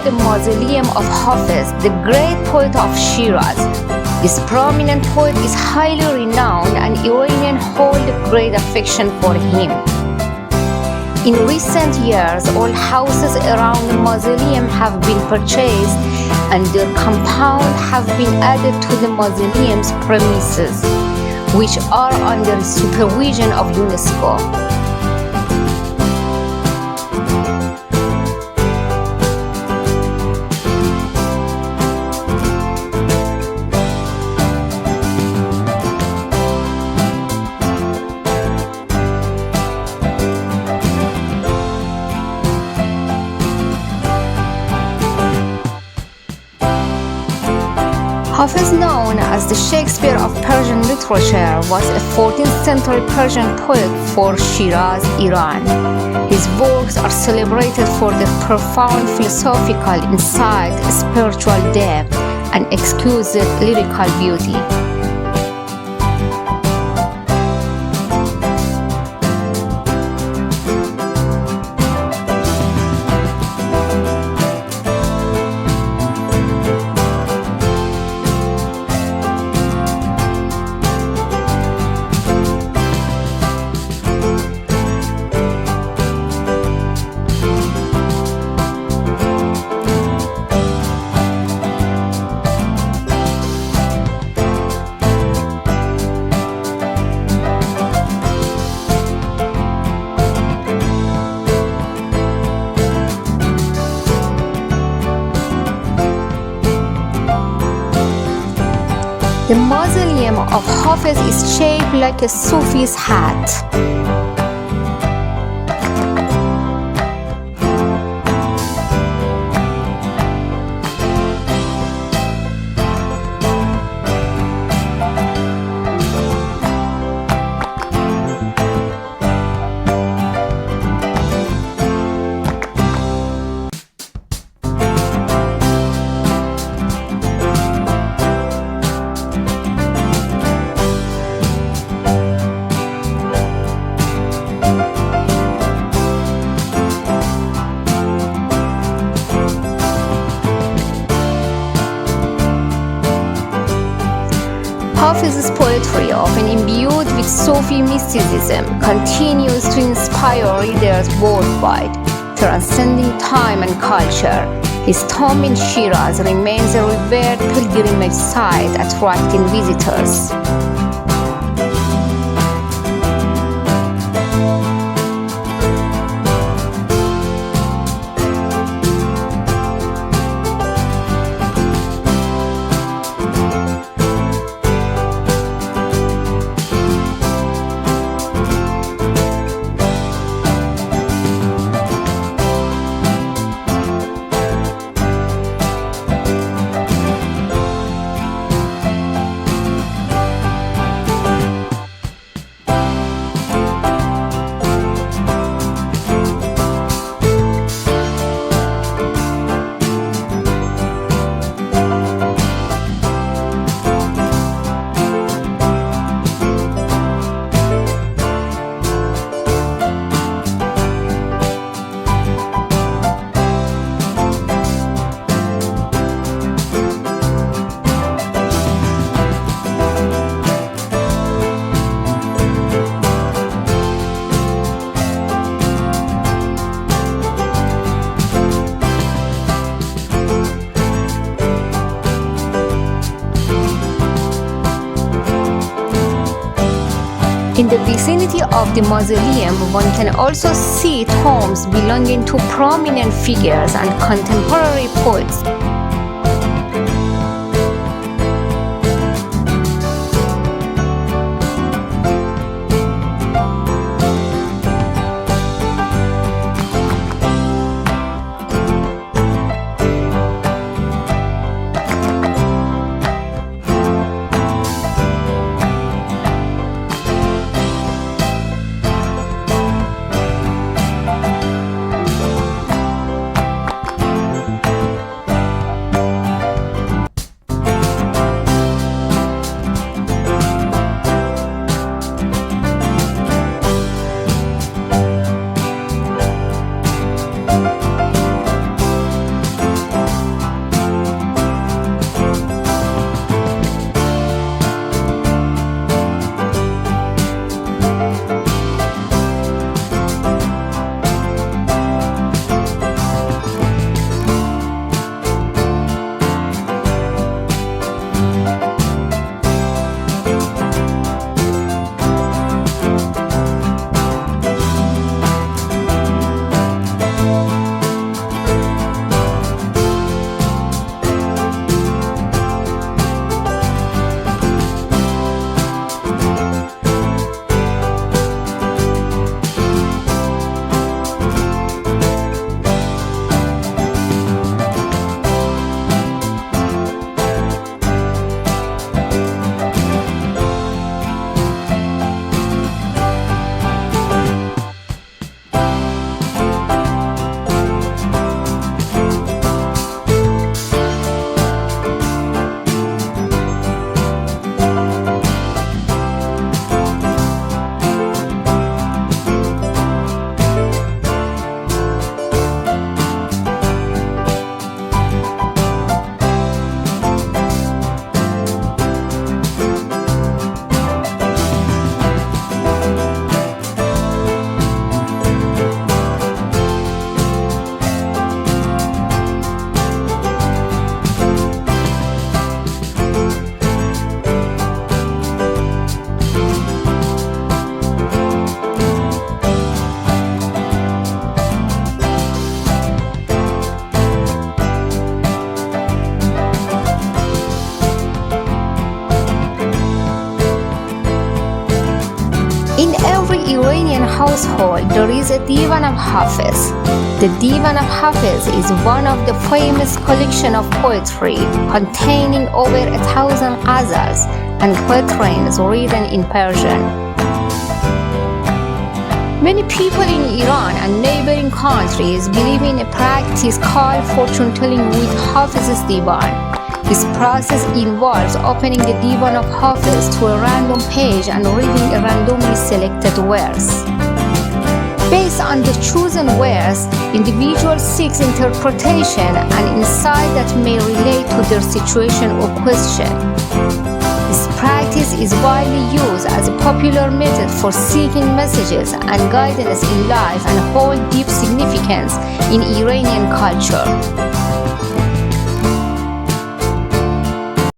the mausoleum of Hafez, the great poet of Shiraz. This prominent poet is highly renowned and Iranians hold great affection for him. In recent years, all houses around the mausoleum have been purchased and their compound have been added to the mausoleum's premises, which are under supervision of UNESCO. Hafez, known as the Shakespeare of Persian literature, was a 14th century Persian poet for Shiraz, Iran. His works are celebrated for their profound philosophical insight, spiritual depth, and exquisite lyrical beauty. The mausoleum of Hafez is shaped like a Sufi's hat. Hafez's poetry, often imbued with Sufi mysticism, continues to inspire readers worldwide, transcending time and culture. His tomb in Shiraz remains a revered pilgrimage site, attracting visitors. In the vicinity of the mausoleum, one can also see tombs belonging to prominent figures and contemporary poets. Iranian household, there is a divan of Hafez. The divan of Hafez is one of the famous collection of poetry containing over 1,000 ghazals and quatrains written in Persian. Many people in Iran and neighboring countries believe in a practice called fortune telling with Hafez's divan. This process involves opening the divan of Hafez to a random page and reading a randomly selected verse. Based on the chosen verse, individuals seek interpretation and insight that may relate to their situation or question. This practice is widely used as a popular method for seeking messages and guidance in life and holds deep significance in Iranian culture.